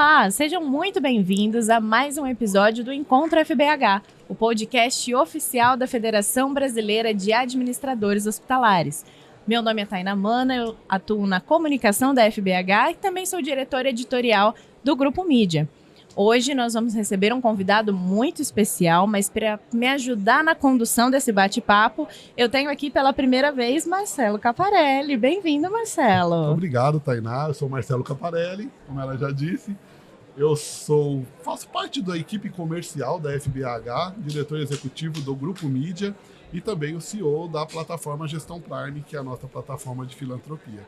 Olá, sejam muito bem-vindos a mais um episódio do Encontro FBH, o podcast oficial da Federação Brasileira de Administradores Hospitalares. Meu nome é Tainá Mana, eu atuo na comunicação da FBH e também sou diretora editorial do Grupo Mídia. Hoje nós vamos receber um convidado muito especial, mas para me ajudar na condução desse bate-papo, eu tenho aqui pela primeira vez Marcelo Caparelli. Bem-vindo, Marcelo. Obrigado, Tainá. Eu sou Marcelo Caparelli, como ela já disse. Faço parte da equipe comercial da FBH, diretor executivo do Grupo Mídia e também o CEO da plataforma Gestão Prime, que é a nossa plataforma de filantropia.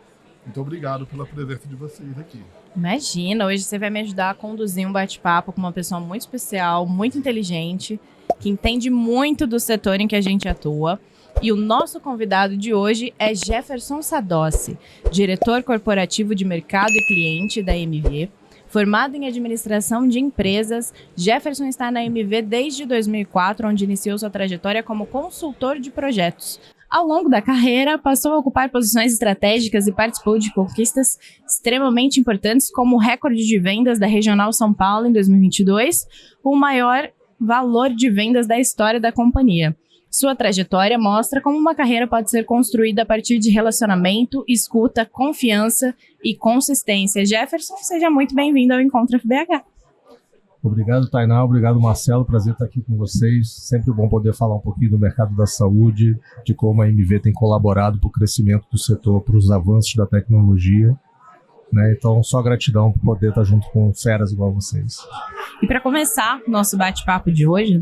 Muito obrigado pela presença de vocês aqui. Imagina, hoje você vai me ajudar a conduzir um bate-papo com uma pessoa muito especial, muito inteligente, que entende muito do setor em que a gente atua. E o nosso convidado de hoje é Jefferson Sadossi, diretor corporativo de mercado e cliente da MV. Formado em administração de empresas, Jefferson está na MV desde 2004, onde iniciou sua trajetória como consultor de projetos. Ao longo da carreira, passou a ocupar posições estratégicas e participou de conquistas extremamente importantes, como o recorde de vendas da Regional São Paulo em 2022, o maior valor de vendas da história da companhia. Sua trajetória mostra como uma carreira pode ser construída a partir de relacionamento, escuta, confiança e consistência. Jefferson, seja muito bem-vindo ao Encontro FBH. Obrigado, Tainá. Obrigado, Marcelo. Prazer estar aqui com vocês. Sempre bom poder falar um pouquinho do mercado da saúde, de como a MV tem colaborado para o crescimento do setor, para os avanços da tecnologia. Então, só gratidão por poder estar junto com feras igual vocês. E para começar nosso bate-papo de hoje,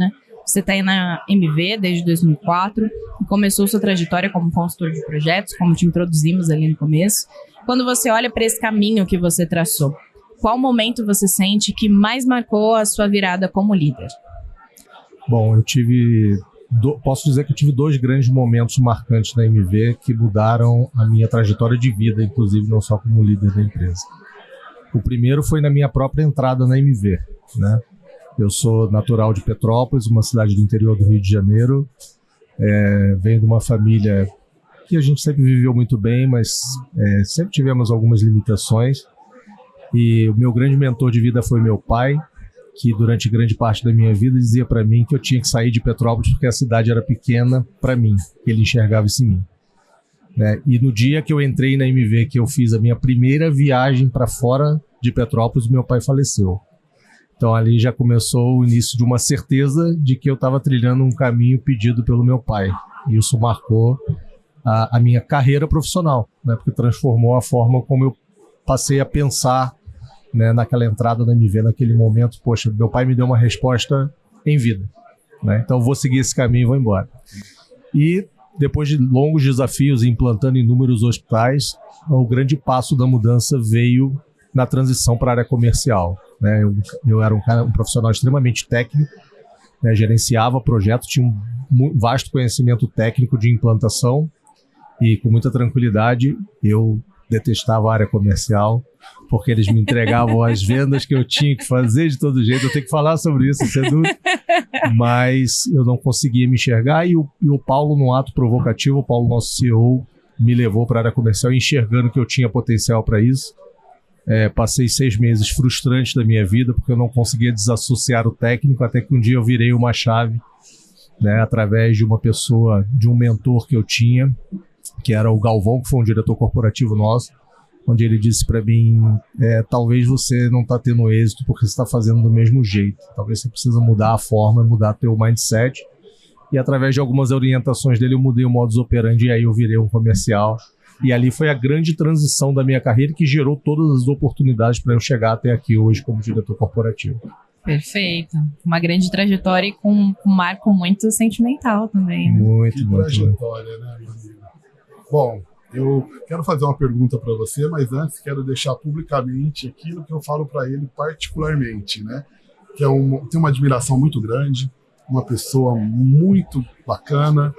você está aí na MV desde 2004 e começou sua trajetória como consultor de projetos, como te introduzimos ali no começo. Quando você olha para esse caminho que você traçou, qual momento você sente que mais marcou a sua virada como líder? Bom, posso dizer que eu tive dois grandes momentos marcantes na MV que mudaram a minha trajetória de vida, inclusive não só como líder da empresa. O primeiro foi na minha própria entrada na MV, Eu sou natural de Petrópolis, uma cidade do interior do Rio de Janeiro. Venho de uma família que a gente sempre viveu muito bem, mas sempre tivemos algumas limitações. E o meu grande mentor de vida foi meu pai, que durante grande parte da minha vida dizia para mim que eu tinha que sair de Petrópolis porque a cidade era pequena para mim, que ele enxergava isso em mim. E no dia que eu entrei na MV, que eu fiz a minha primeira viagem para fora de Petrópolis, meu pai faleceu. Então ali já começou o início de uma certeza de que eu estava trilhando um caminho pedido pelo meu pai. E isso marcou a minha carreira profissional, porque transformou a forma como eu passei a pensar naquela entrada da MV, naquele momento. Poxa, meu pai me deu uma resposta em vida, então eu vou seguir esse caminho e vou embora. E depois de longos desafios implantando inúmeros hospitais, o grande passo da mudança veio na transição para a área comercial. Eu era um profissional extremamente técnico, gerenciava projetos, tinha um vasto conhecimento técnico de implantação e com muita tranquilidade eu detestava a área comercial, porque eles me entregavam as vendas que eu tinha que fazer de todo jeito. Eu tenho que falar sobre isso, sem dúvida. Mas eu não conseguia me enxergar e o Paulo, num ato provocativo, o Paulo, nosso CEO, me levou para a área comercial enxergando que eu tinha potencial para isso. Passei 6 meses frustrantes da minha vida, porque eu não conseguia desassociar o técnico, até que um dia eu virei uma chave, através de uma pessoa, de um mentor que eu tinha, que era o Galvão, que foi um diretor corporativo nosso, onde ele disse para mim, talvez você não está tendo êxito porque você está fazendo do mesmo jeito. Talvez você precisa mudar a forma, mudar teu mindset. E através de algumas orientações dele, eu mudei o modus operandi e aí eu virei um comercial. E ali foi a grande transição da minha carreira que gerou todas as oportunidades para eu chegar até aqui hoje como diretor corporativo. Perfeito. Uma grande trajetória e com um marco muito sentimental também. Muito, muito. Trajetória, meu amigo? Bom, eu quero fazer uma pergunta para você, mas antes quero deixar publicamente aquilo que eu falo para ele particularmente, que tem uma admiração muito grande, uma pessoa muito bacana,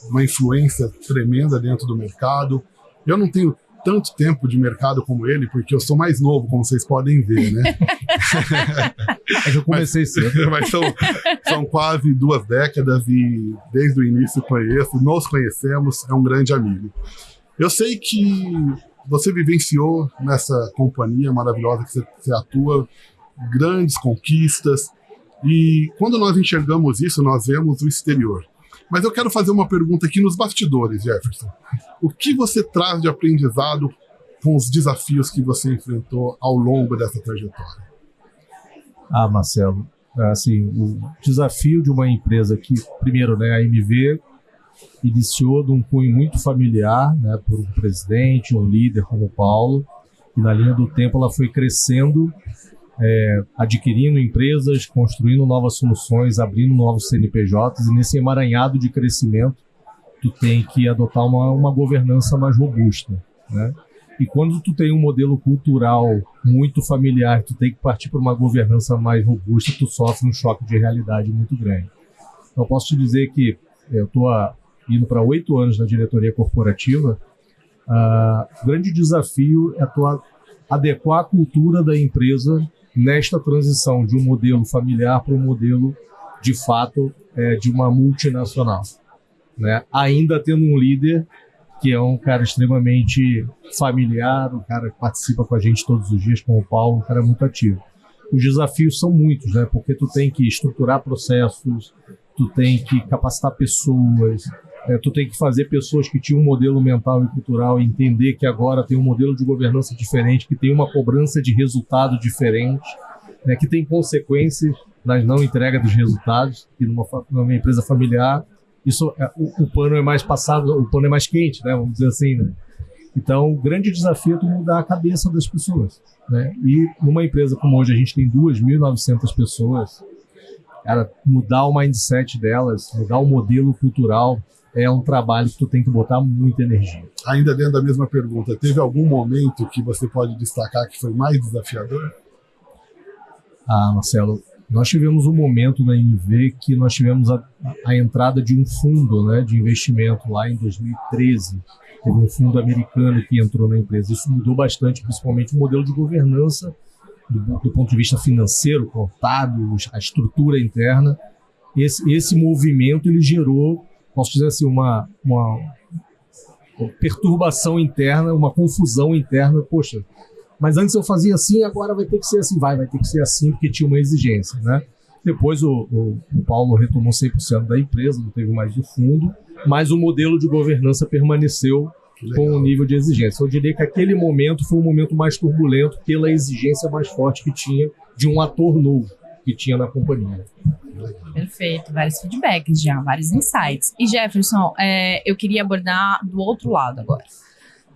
uma influência tremenda dentro do mercado. Eu não tenho tanto tempo de mercado como ele, porque eu sou mais novo, como vocês podem ver, Mas eu comecei cedo. Mas são quase 2 décadas e desde o início nos conhecemos, é um grande amigo. Eu sei que Você vivenciou nessa companhia maravilhosa que você atua grandes conquistas, e quando nós enxergamos isso, nós vemos o exterior. Mas eu quero fazer uma pergunta aqui nos bastidores, Jefferson. O que você traz de aprendizado com os desafios que você enfrentou ao longo dessa trajetória? Marcelo, assim, o desafio de uma empresa que, primeiro, né, a MV iniciou de um cunho muito familiar, né, por um presidente, um líder como o Paulo, e na linha do tempo ela foi crescendo, adquirindo empresas, construindo novas soluções, abrindo novos CNPJs, e nesse emaranhado de crescimento tu tem que adotar uma governança mais robusta, né? E quando tu tem um modelo cultural muito familiar, tu tem que partir para uma governança mais robusta, tu sofre um choque de realidade muito grande. Então, eu posso te dizer que eu estou indo para 8 anos na diretoria corporativa. O grande desafio é tu adequar a cultura da empresa nesta transição de um modelo familiar para um modelo, de fato, de uma multinacional, né? Ainda tendo um líder que é um cara extremamente familiar, um cara que participa com a gente todos os dias, como o Paulo, um cara muito ativo. Os desafios são muitos, né? Porque tu tem que estruturar processos, tu tem que capacitar pessoas, tu tem que fazer pessoas que tinham um modelo mental e cultural entender que agora tem um modelo de governança diferente, que tem uma cobrança de resultado diferente, né? Que tem consequências na não entrega dos resultados, e numa empresa familiar, isso, o pano é mais passado, o pano é mais quente, né? Vamos dizer assim, né? Então, o grande desafio é tu mudar a cabeça das pessoas, né? E numa empresa como hoje a gente tem 2.900 pessoas, cara, mudar o mindset delas, mudar o modelo cultural, é um trabalho que tu tem que botar muita energia. Ainda dentro da mesma pergunta, teve algum momento que você pode destacar que foi mais desafiador? Marcelo, nós tivemos um momento na MV que nós tivemos a entrada de um fundo, né, de investimento lá em 2013. Teve um fundo americano que entrou na empresa. Isso mudou bastante, principalmente o modelo de governança do ponto de vista financeiro, contábil, a estrutura interna. Esse movimento ele gerou, posso dizer assim, uma perturbação interna, uma confusão interna. Poxa, mas antes eu fazia assim, agora vai ter que ser assim. Vai ter que ser assim, porque tinha uma exigência, né? Depois o Paulo retomou 100% da empresa, não teve mais o fundo, mas o modelo de governança permaneceu com o nível de exigência. Eu diria que aquele momento foi um momento mais turbulento pela exigência mais forte que tinha de um ator novo que tinha na companhia. Perfeito, vários feedbacks já, vários insights. E Jefferson, eu queria abordar do outro lado agora.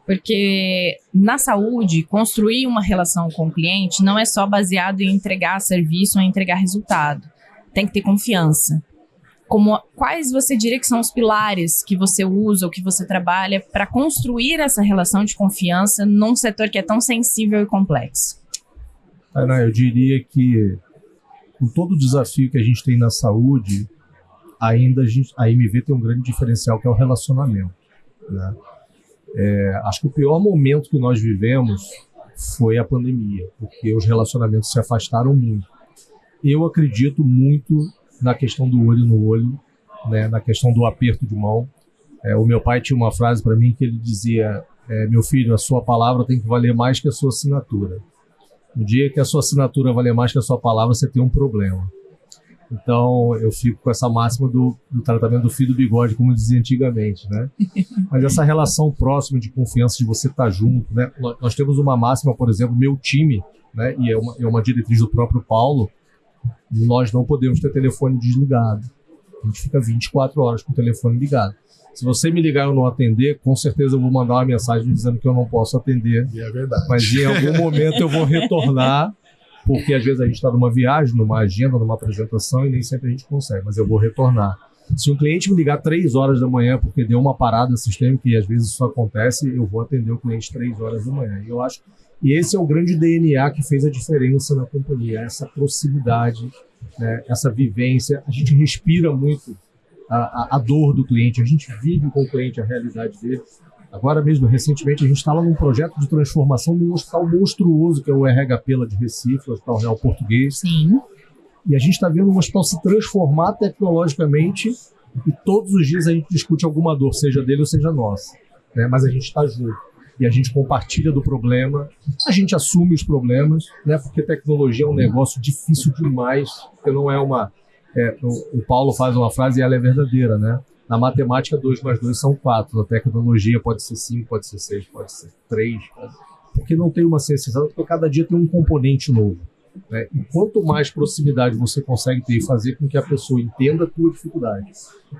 Porque na saúde, construir uma relação com o cliente não é só baseado em entregar serviço ou em entregar resultado. Tem que ter confiança. Quais você diria que são os pilares que você usa ou que você trabalha para construir essa relação de confiança num setor que é tão sensível e complexo? Eu diria que com todo o desafio que a gente tem na saúde, ainda a MV tem um grande diferencial que é o relacionamento, né? Acho que o pior momento que nós vivemos foi a pandemia, porque os relacionamentos se afastaram muito. Eu acredito muito na questão do olho no olho, né, na questão do aperto de mão. O meu pai tinha uma frase para mim que ele dizia: meu filho, a sua palavra tem que valer mais que a sua assinatura. No dia que a sua assinatura valer mais que a sua palavra, você tem um problema. Então, eu fico com essa máxima do tratamento do fio do bigode, como dizia antigamente, né? Mas essa relação próxima de confiança, de você estar junto, né? Nós temos uma máxima, por exemplo, meu time, né? E é uma diretriz do próprio Paulo, nós não podemos ter telefone desligado. A gente fica 24 horas com o telefone ligado. Se você me ligar e eu não atender, com certeza eu vou mandar uma mensagem dizendo que eu não posso atender. E é verdade. Mas em algum momento eu vou retornar, porque às vezes a gente está numa viagem, numa agenda, numa apresentação e nem sempre a gente consegue, mas eu vou retornar. Se um cliente me ligar 3 horas da manhã porque deu uma parada sistêmica, e às vezes isso acontece, eu vou atender o cliente 3 horas da manhã. E esse é o grande DNA que fez a diferença na companhia, essa proximidade, né, essa vivência. A gente respira muito a dor do cliente, a gente vive com o cliente a realidade dele. Agora mesmo, recentemente, a gente está lá num projeto de transformação de um hospital monstruoso, que é o RHP lá de Recife, o Hospital Real Português. Sim. E a gente está vendo um hospital se transformar tecnologicamente e todos os dias a gente discute alguma dor, seja dele ou seja nossa, né? Mas a gente está junto. e a gente compartilha do problema, a gente assume os problemas, né? Porque tecnologia é um negócio difícil demais, porque não é uma... o Paulo faz uma frase e ela é verdadeira, né? Na matemática, 2 mais 2 são 4. Na tecnologia pode ser 5, pode ser 6, pode ser 3. Porque não tem uma ciência exata, porque cada dia tem um componente novo, né? E quanto mais proximidade você consegue ter e fazer com que a pessoa entenda a tua dificuldade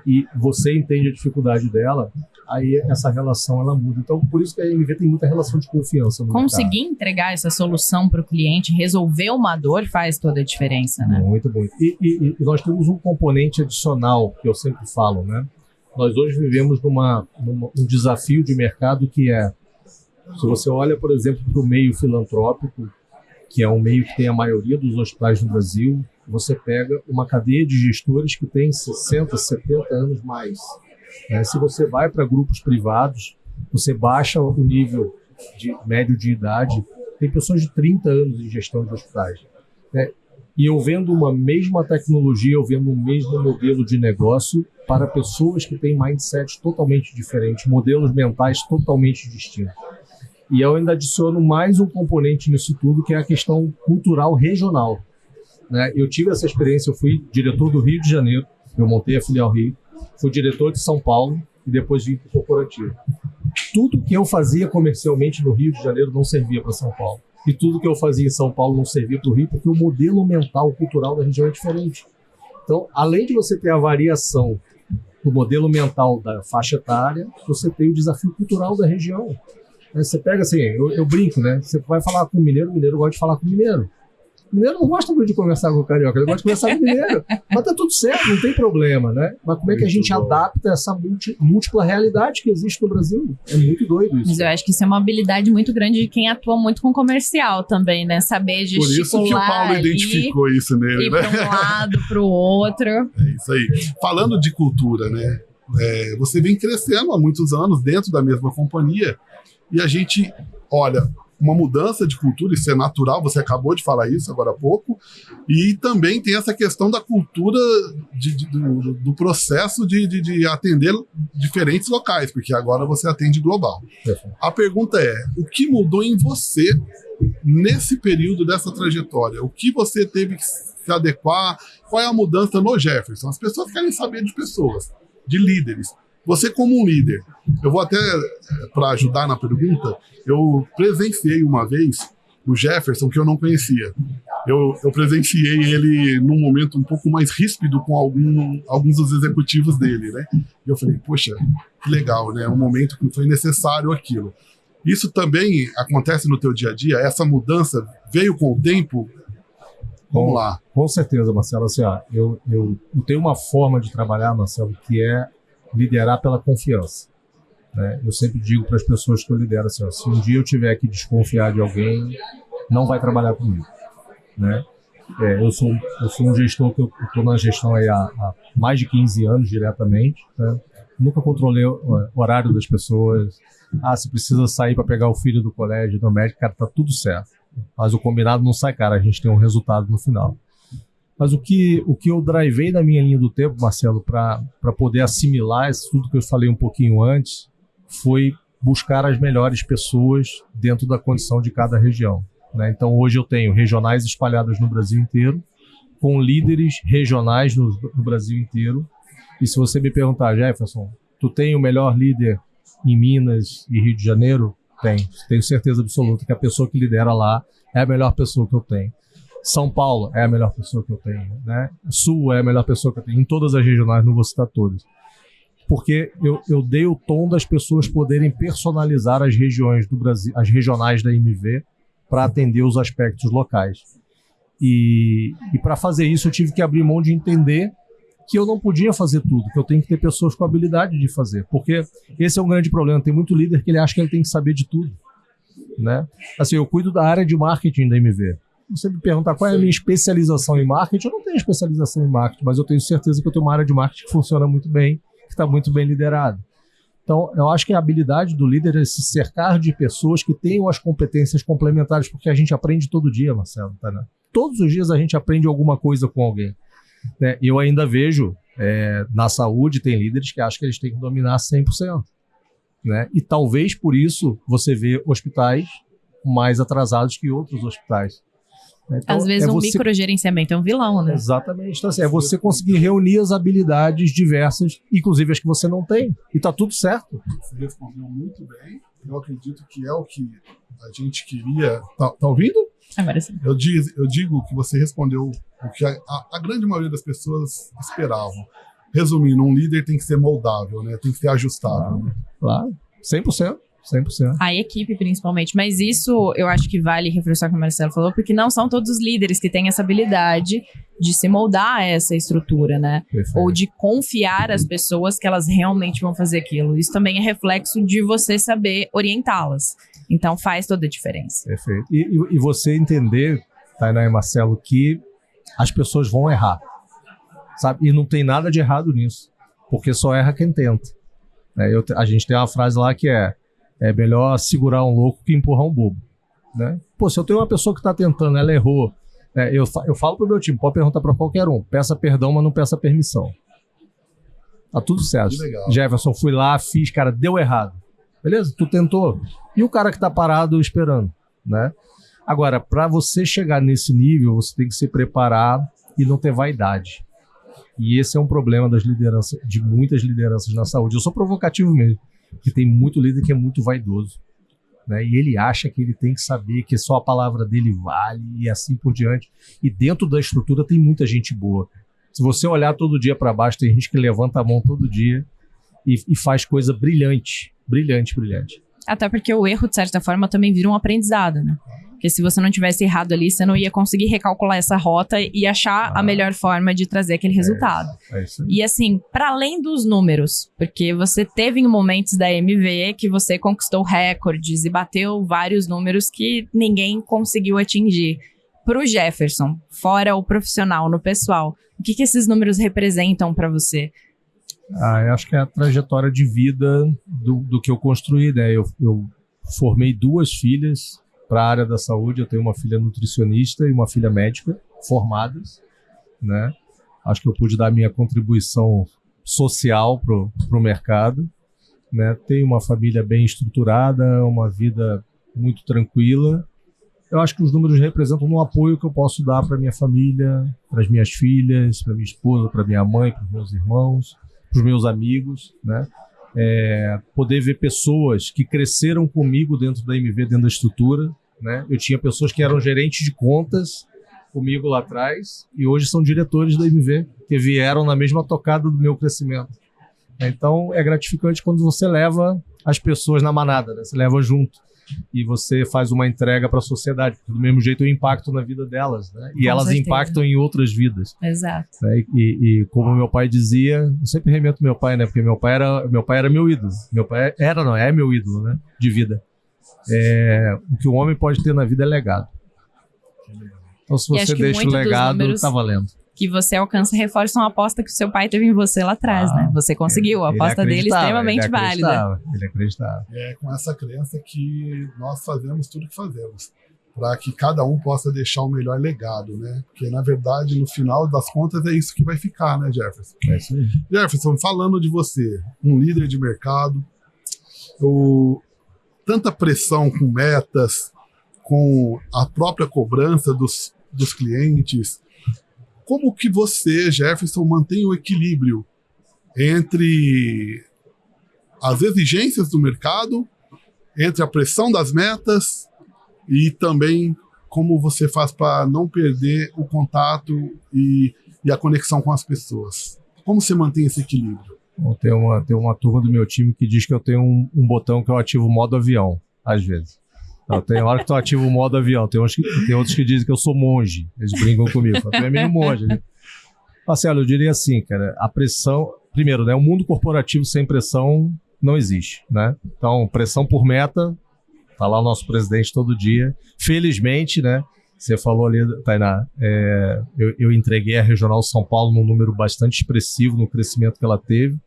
e você entende a dificuldade dela, aí essa relação ela muda. Então, por isso que a MV tem muita relação de confiança no Conseguir mercado. entregar essa solução para o cliente, resolver uma dor, faz toda a diferença, né? Muito bom. E nós temos um componente adicional que eu sempre falo, né? Nós hoje vivemos um desafio de mercado que é, se você olha, por exemplo, para o meio filantrópico, que é um meio que tem a maioria dos hospitais no Brasil, você pega uma cadeia de gestores que tem 60, 70 anos mais. Se você vai para grupos privados, você baixa o nível médio de idade, tem pessoas de 30 anos em gestão de hospitais. E eu vendo uma mesma tecnologia, eu vendo um mesmo modelo de negócio para pessoas que têm mindsets totalmente diferentes, modelos mentais totalmente distintos. E eu ainda adiciono mais um componente nisso tudo, que é a questão cultural regional, né? Eu tive essa experiência, eu fui diretor do Rio de Janeiro, eu montei a filial Rio, fui diretor de São Paulo e depois vim para o corporativo. Tudo que eu fazia comercialmente no Rio de Janeiro não servia para São Paulo. E tudo que eu fazia em São Paulo não servia para o Rio, porque o modelo mental, cultural da região é diferente. Então, além de você ter a variação do modelo mental da faixa etária, você tem o desafio cultural da região. Você pega assim, eu brinco, né? Você vai falar com o mineiro gosta de falar com o mineiro. O mineiro não gosta muito de conversar com o carioca, ele gosta de conversar com o mineiro. Mas tá tudo certo, não tem problema, né? Mas como é que a gente adapta essa múltipla realidade que existe no Brasil? É muito doido isso. Mas eu acho que isso é uma habilidade muito grande de quem atua muito com comercial também, né? Saber gesticular. Por isso que o Paulo identificou isso nele, ir né? para um lado, para o outro. É isso aí. Falando de cultura, né? Você vem crescendo há muitos anos dentro da mesma companhia e a gente, olha, uma mudança de cultura, isso é natural, você acabou de falar isso agora há pouco, e também tem essa questão da cultura do processo de atender diferentes locais, porque agora você atende global. A pergunta é, o que mudou em você nesse período dessa trajetória? O que você teve que se adequar? Qual é a mudança no Jefferson? As pessoas querem saber de pessoas, de líderes. Você como um líder, eu vou até, para ajudar na pergunta, eu presenciei uma vez o Jefferson, que eu não conhecia. Eu presenciei ele num momento um pouco mais ríspido com alguns dos executivos dele, né? E eu falei, poxa, que legal, né? Um momento que foi necessário aquilo. Isso também acontece no teu dia a dia? Essa mudança veio com o tempo? Vamos lá. Com certeza, Marcelo. Assim, eu tenho uma forma de trabalhar, Marcelo, que é liderar pela confiança, né? Eu sempre digo para as pessoas que eu lidero assim, se um dia eu tiver que desconfiar de alguém, não vai trabalhar comigo, né? Eu sou um gestor que eu estou na gestão aí há mais de 15 anos diretamente, né? Nunca controlei o horário das pessoas. Se precisa sair para pegar o filho do colégio, do médico, cara, tá tudo certo. Mas o combinado não sai caro, a gente tem um resultado no final. Mas o que eu drivei na minha linha do tempo, Marcelo, para poder assimilar isso tudo que eu falei um pouquinho antes, foi buscar as melhores pessoas dentro da condição de cada região, né? Então hoje eu tenho regionais espalhados no Brasil inteiro, com líderes regionais no Brasil inteiro. E se você me perguntar, Jefferson, tu tem o melhor líder em Minas e Rio de Janeiro? Tenho certeza absoluta que a pessoa que lidera lá é a melhor pessoa que eu tenho. São Paulo é a melhor pessoa que eu tenho, né? Sul é a melhor pessoa que eu tenho. Em todas as regionais, não vou citar todas. Porque eu dei o tom das pessoas poderem personalizar as regiões do Brasil, as regionais da MV, para atender os aspectos locais. E para fazer isso, eu tive que abrir mão de entender que eu não podia fazer tudo, que eu tenho que ter pessoas com habilidade de fazer. Porque esse é um grande problema. Tem muito líder que ele acha que ele tem que saber de tudo, né? Assim, eu cuido da área de marketing da MV. Você me perguntar qual é a minha especialização em marketing, eu não tenho especialização em marketing, mas eu tenho certeza que eu tenho uma área de marketing que funciona muito bem, que está muito bem liderada. Então, eu acho que a habilidade do líder é se cercar de pessoas que tenham as competências complementares, porque a gente aprende todo dia, Marcelo, tá, né? Todos os dias a gente aprende alguma coisa com alguém, né? Eu ainda vejo, na saúde, tem líderes que acham que eles têm que dominar 100%. né? E talvez por isso você vê hospitais mais atrasados que outros hospitais. Então, às vezes microgerenciamento é um vilão, né? Exatamente. Então, assim, é você conseguir reunir as habilidades diversas, inclusive as que você não tem, e tá tudo certo. Você respondeu muito bem. Eu acredito que é o que a gente queria. Tá ouvindo? Agora sim. Eu digo que você respondeu o que a grande maioria das pessoas esperavam. Resumindo, um líder tem que ser moldável, né? Tem que ser ajustável. Né? Claro, 100%. 100%. A equipe, principalmente. Mas isso eu acho que vale reforçar o que o Marcelo falou, porque não são todos os líderes que têm essa habilidade de se moldar a essa estrutura, né? Perfeito. Ou de confiar as pessoas que elas realmente vão fazer aquilo. Isso também é reflexo de você saber orientá-las. Então faz toda a diferença. Perfeito. E você entender, Tainá e Marcelo, que as pessoas vão errar. Sabe? E não tem nada de errado nisso. Porque só erra quem tenta. A gente tem uma frase lá que é melhor segurar um louco que empurrar um bobo, né? Pô, se eu tenho uma pessoa que está tentando, ela errou, eu falo pro meu time, pode perguntar para qualquer um, peça perdão, mas não peça permissão. Tá tudo certo. Jefferson, fui lá, fiz, cara, deu errado. Beleza? Tu tentou. E o cara que tá parado esperando, né? Agora, para você chegar nesse nível, você tem que se preparar e não ter vaidade. E esse é um problema das lideranças, de muitas lideranças na saúde. Eu sou provocativo mesmo. Porque tem muito líder que é muito vaidoso, né? E ele acha que ele tem que saber que só a palavra dele vale e assim por diante. E dentro da estrutura tem muita gente boa. Se você olhar todo dia para baixo, tem gente que levanta a mão todo dia e faz coisa brilhante. Brilhante, brilhante. Até porque o erro, de certa forma, também vira um aprendizado, né? Porque se você não tivesse errado ali, você não ia conseguir recalcular essa rota e achar a melhor forma de trazer aquele resultado. É isso aí. E assim, para além dos números, porque você teve em momentos da MV que você conquistou recordes e bateu vários números que ninguém conseguiu atingir. Pro Jefferson, fora o profissional, no pessoal, o que esses números representam para você? Eu acho que é a trajetória de vida do que eu construí, né? Eu formei 2 filhas para a área da saúde. Eu tenho uma filha nutricionista e uma filha médica formadas, né? Acho que eu pude dar a minha contribuição social pro mercado, né? Tenho uma família bem estruturada, uma vida muito tranquila. Eu acho que os números representam um apoio que eu posso dar para minha família, para as minhas filhas, para minha esposa, para minha mãe, para os meus irmãos, para os meus amigos, né? Poder ver pessoas que cresceram comigo dentro da MV, dentro da estrutura, né? Eu tinha pessoas que eram gerentes de contas comigo lá atrás e hoje são diretores da MV, que vieram na mesma tocada do meu crescimento. Então é gratificante quando você leva as pessoas na manada, né? Você leva junto e você faz uma entrega para a sociedade, porque do mesmo jeito eu impacto na vida delas, né? E elas impactam em outras vidas. Exato. Né? E como meu pai dizia, eu sempre remento meu pai, né? Porque meu pai era meu ídolo. Meu pai é meu ídolo, né? De vida. O que o homem pode ter na vida é legado. Então se você deixa o legado, tá valendo. Que você alcança reforçam a aposta que o seu pai teve em você lá atrás, né? Você conseguiu, a aposta dele extremamente válida. Ele acreditava. É com essa crença que nós fazemos tudo que fazemos, para que cada um possa deixar o melhor legado, né? Porque, na verdade, no final das contas, é isso que vai ficar, né, Jefferson? É isso aí. Jefferson, falando de você, um líder de mercado, tanta pressão com metas, com a própria cobrança dos clientes. Como que você, Jefferson, mantém o equilíbrio entre as exigências do mercado, entre a pressão das metas e também como você faz para não perder o contato e a conexão com as pessoas? Como você mantém esse equilíbrio? Tem uma turma do meu time que diz que eu tenho um botão que eu ativo o modo avião, às vezes. Então, tem hora que eu ativo o modo avião, tem outros que dizem que eu sou monge, eles brincam comigo, tu é meio monge. Né? Marcelo, eu diria assim, cara, a pressão, primeiro, né, o mundo corporativo sem pressão não existe, né? Então, pressão por meta, tá lá o nosso presidente todo dia, felizmente, né, você falou ali, Tainá, eu entreguei a Regional São Paulo num número bastante expressivo no crescimento que ela teve,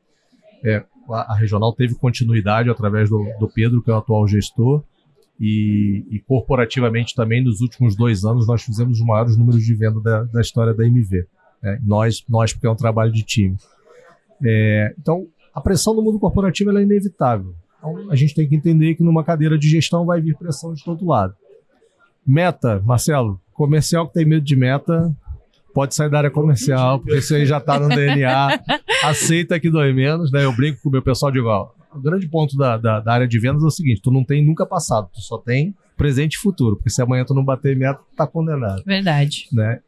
a Regional teve continuidade através do Pedro, que é o atual gestor, e corporativamente também nos últimos 2 anos nós fizemos os maiores números de venda da história da MV, né? Nós porque é um trabalho de time. Então a pressão no mundo corporativo ela é inevitável, Então, a gente tem que entender que numa cadeira de gestão vai vir pressão de todo lado. Meta, Marcelo, comercial que tem medo de meta, pode sair da área comercial, porque isso aí já está no DNA, aceita que dói menos, né? Eu brinco com o meu pessoal de igual. O grande ponto da área de vendas é o seguinte, tu não tem nunca passado, tu só tem presente e futuro, porque se amanhã tu não bater meta, tu tá condenado. Verdade. Né?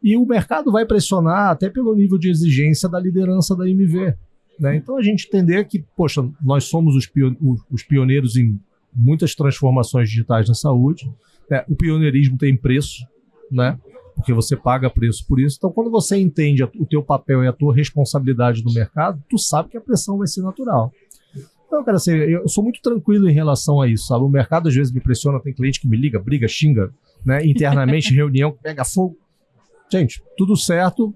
E o mercado vai pressionar até pelo nível de exigência da liderança da MV. Né? Então a gente entender que, poxa, nós somos os pioneiros em muitas transformações digitais na saúde, né? O pioneirismo tem preço, né? Porque você paga preço por isso. Então quando você entende o teu papel e a tua responsabilidade no mercado, tu sabe que a pressão vai ser natural. Então, cara, assim, eu sou muito tranquilo em relação a isso, sabe? O mercado às vezes me pressiona, tem cliente que me liga, briga, xinga, né? Internamente, reunião, pega fogo. Gente, tudo certo.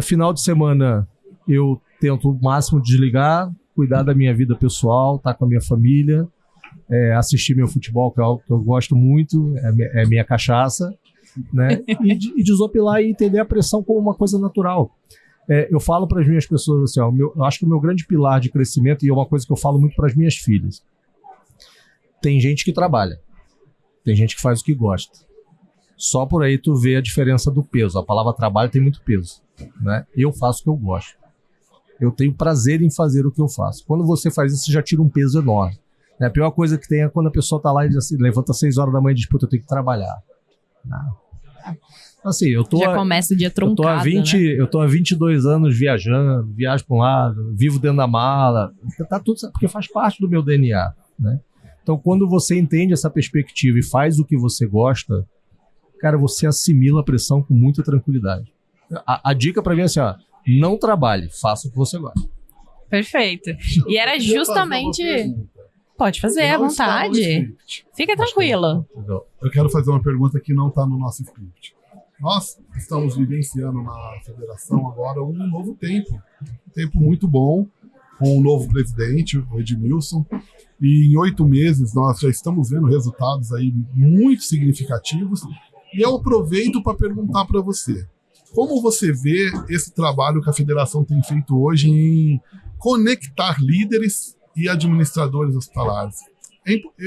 Final de semana eu tento o máximo desligar, cuidar da minha vida pessoal, estar com a minha família, assistir meu futebol, que é algo que eu gosto muito, é minha cachaça, né? E desopilar e entender a pressão como uma coisa natural. Eu falo para as minhas pessoas assim, eu acho que o meu grande pilar de crescimento, e é uma coisa que eu falo muito para as minhas filhas, tem gente que trabalha, tem gente que faz o que gosta. Só por aí tu vê a diferença do peso. A palavra trabalho tem muito peso, né? Eu faço o que eu gosto. Eu tenho prazer em fazer o que eu faço. Quando você faz isso, você já tira um peso enorme. A pior coisa que tem é quando a pessoa está lá e diz assim, levanta 6 horas da manhã e diz, puta, eu tenho que trabalhar. Não. Assim, já começa o dia truncado, eu tô há 22 anos viajando, viajo para um lado, vivo dentro da mala, tá tudo, porque faz parte do meu DNA, né? Então, quando você entende essa perspectiva e faz o que você gosta, cara, você assimila a pressão com muita tranquilidade. A dica para mim é assim, não trabalhe, faça o que você gosta. Perfeito. E era justamente... Pode fazer, à vontade. Fica tranquilo. Eu quero fazer uma pergunta que não está no nosso script. Nós estamos vivenciando na federação agora um novo tempo. Um tempo muito bom, com um novo presidente, o Edmilson. E em 8 meses nós já estamos vendo resultados aí muito significativos. E eu aproveito para perguntar para você, como você vê esse trabalho que a federação tem feito hoje em conectar líderes e administradores hospitalares?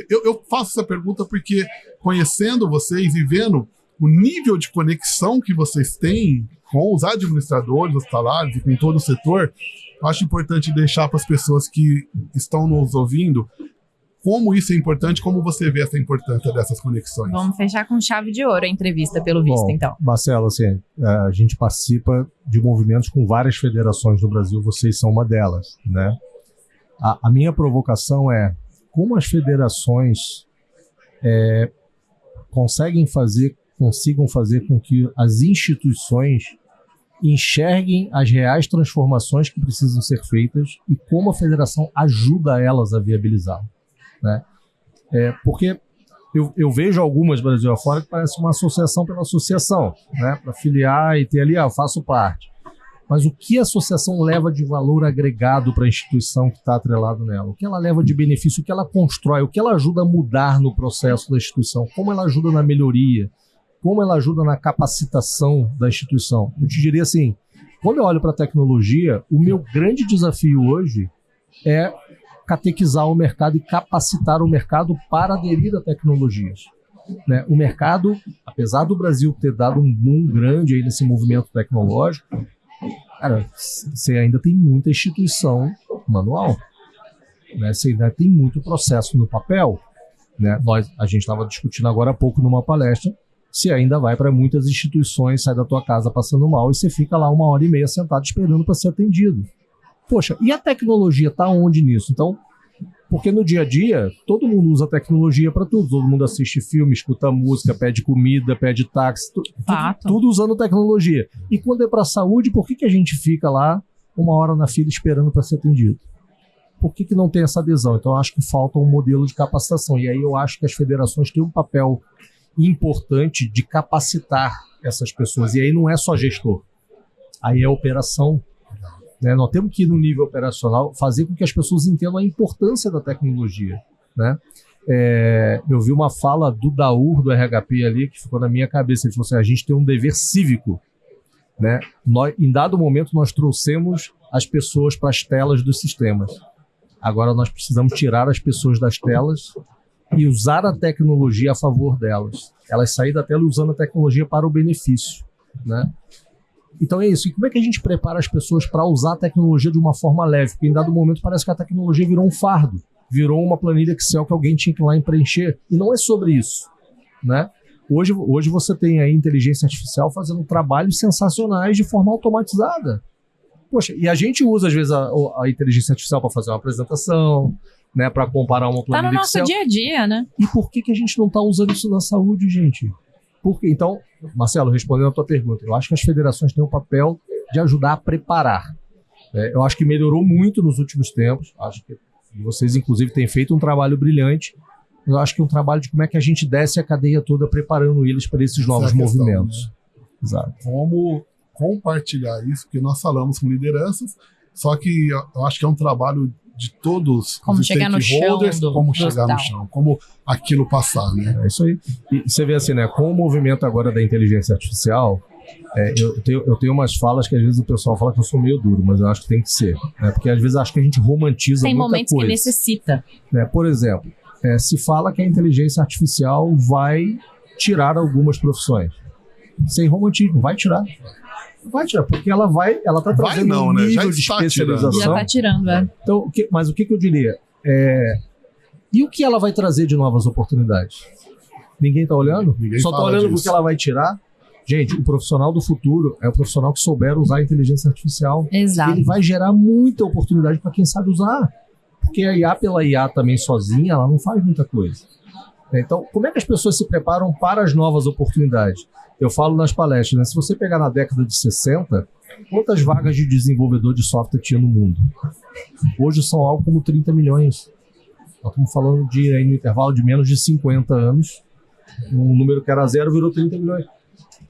Eu faço essa pergunta porque, conhecendo vocês e vendo o nível de conexão que vocês têm com os administradores hospitalares e com todo o setor, eu acho importante deixar para as pessoas que estão nos ouvindo como isso é importante, como você vê essa importância dessas conexões. Vamos fechar com chave de ouro a entrevista, pelo visto, então. Marcelo, assim, a gente participa de movimentos com várias federações no Brasil, vocês são uma delas, né? A minha provocação é como as federações consigam fazer com que as instituições enxerguem as reais transformações que precisam ser feitas e como a federação ajuda elas a viabilizar. Né? Porque eu vejo algumas Brasil afora que parece uma associação pela associação, né? Para filiar e ter ali, eu faço parte. Mas o que a associação leva de valor agregado para a instituição que está atrelado nela? O que ela leva de benefício, o que ela constrói, o que ela ajuda a mudar no processo da instituição, como ela ajuda na melhoria, como ela ajuda na capacitação da instituição. Eu te diria assim, quando eu olho para a tecnologia, o meu grande desafio hoje é catequizar o mercado e capacitar o mercado para aderir a tecnologias. Né? O mercado, apesar do Brasil ter dado um boom grande aí nesse movimento tecnológico, cara, você ainda tem muita instituição manual. Né? Você ainda tem muito processo no papel. Né? A gente estava discutindo agora há pouco numa palestra, você ainda vai para muitas instituições, sai da tua casa passando mal e você fica lá 1h30 sentado esperando para ser atendido. Poxa, e a tecnologia está onde nisso? Então, porque no dia a dia, todo mundo usa tecnologia para tudo. Todo mundo assiste filme, escuta música, pede comida, pede táxi, tudo usando tecnologia. E quando é para a saúde, por que a gente fica lá 1 hora na fila esperando para ser atendido? Por que não tem essa adesão? Então, eu acho que falta um modelo de capacitação. E aí eu acho que as federações têm um papel importante de capacitar essas pessoas. E aí não é só gestor. Aí é operação. Né? Nós temos que ir no nível operacional, fazer com que as pessoas entendam a importância da tecnologia. Né? Eu vi uma fala do Daur, do RHP ali, que ficou na minha cabeça. Ele falou assim, a gente tem um dever cívico. Né? Em dado momento, nós trouxemos as pessoas para as telas dos sistemas. Agora nós precisamos tirar as pessoas das telas e usar a tecnologia a favor delas. Elas saírem da tela usando a tecnologia para o benefício, né? Então é isso. E como é que a gente prepara as pessoas para usar a tecnologia de uma forma leve? Porque em dado momento parece que a tecnologia virou um fardo, virou uma planilha Excel que alguém tinha que ir lá e preencher. E não é sobre isso, né? Hoje você tem a inteligência artificial fazendo trabalhos sensacionais de forma automatizada. Poxa, e a gente usa às vezes a inteligência artificial para fazer uma apresentação, né, para comparar uma planilha Tá no nosso Excel. dia a dia, né? E por que a gente não está usando isso na saúde, gente? Por quê? Então, Marcelo, respondendo a tua pergunta, eu acho que as federações têm o papel de ajudar a preparar. Eu acho que melhorou muito nos últimos tempos. Acho que vocês, inclusive, têm feito um trabalho brilhante. Eu acho que é um trabalho de como é que a gente desce a cadeia toda preparando eles para esses novos movimentos. Né? Exato. Como compartilhar isso, porque nós falamos com lideranças, só que eu acho que é um trabalho de todos como os chegar no chão, como chegar no chão, como aquilo passar, né? É isso aí. E você vê assim, né? Com o movimento agora da inteligência artificial, eu tenho umas falas que às vezes o pessoal fala que eu sou meio duro, mas eu acho que tem que ser, né? Porque às vezes acho que a gente romantiza tem muita momentos coisa, que necessita. né? Por exemplo, se fala que a inteligência artificial vai tirar algumas profissões. Sem romantismo, vai tirar. Vai tirar, porque ela tá trazendo um nível de especialização. Já está tirando, Então, mas o que eu diria? E o que ela vai trazer de novas oportunidades? Ninguém está olhando? Ninguém Só está fala olhando disso. porque ela vai tirar? Gente, o profissional do futuro é o profissional que souber usar a inteligência artificial. Exato. Ele vai gerar muita oportunidade para quem sabe usar. Porque a IA pela IA também sozinha, ela não faz muita coisa. Então, como é que as pessoas se preparam para as novas oportunidades? Eu falo nas palestras, né? Se você pegar na década de 60, quantas vagas de desenvolvedor de software tinha no mundo? Hoje são algo como 30 milhões. Nós estamos falando de, aí, no intervalo de menos de 50 anos, um número que era zero virou 30 milhões.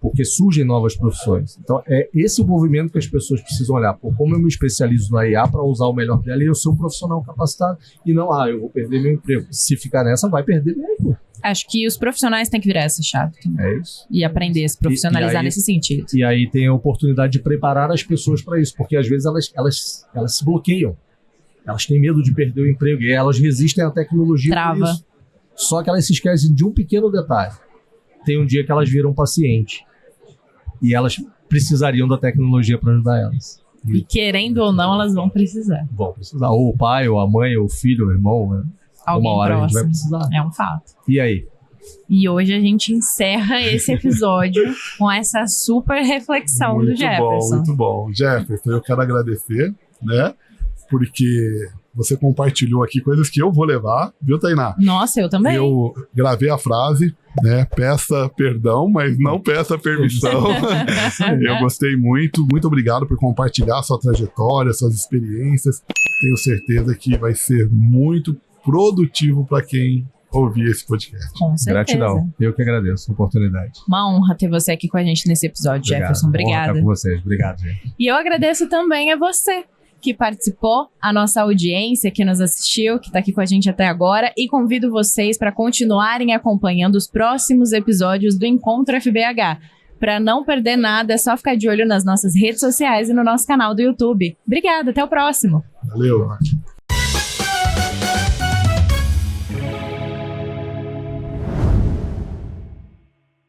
Porque surgem novas profissões. Então, é esse o movimento que as pessoas precisam olhar. Pô, como eu me especializo na IA para usar o melhor dela e eu sou um profissional capacitado. E não, eu vou perder meu emprego. Se ficar nessa, vai perder mesmo. Acho que os profissionais têm que virar essa chave também. É isso. E aprender a se profissionalizar E aí, nesse sentido. E aí tem a oportunidade de preparar as pessoas para isso. Porque às vezes elas se bloqueiam. Elas têm medo de perder o emprego. E elas resistem à tecnologia por Trava. isso. Só que elas se esquecem de um pequeno detalhe. Tem um dia que elas viram paciente. E elas precisariam da tecnologia para ajudar elas. E querendo ou não, elas vão precisar. Vão precisar. Ou o pai, ou a mãe, ou o filho, ou o irmão. Né? Alguém Uma hora próximo. a gente vai precisar. É um fato. E aí? E hoje a gente encerra esse episódio com essa super reflexão do Jefferson. Muito bom. Jefferson, eu quero agradecer, né? Porque você compartilhou aqui coisas que eu vou levar, viu, Tainá? Nossa, eu também. Eu gravei a frase, né? Peça perdão, mas não peça permissão. Eu gostei muito. Muito obrigado por compartilhar a sua trajetória, suas experiências. Tenho certeza que vai ser muito produtivo para quem ouvir esse podcast. Com certeza. Gratidão. Eu que agradeço a oportunidade. Uma honra ter você aqui com a gente nesse episódio, Jefferson. Honra estar Obrigada. com vocês. Obrigado, gente. E eu agradeço também a você que participou, a nossa audiência que nos assistiu, que está aqui com a gente até agora, e convido vocês para continuarem acompanhando os próximos episódios do Encontro FBH. Para não perder nada, é só ficar de olho nas nossas redes sociais e no nosso canal do YouTube. Obrigada, até o próximo. Valeu.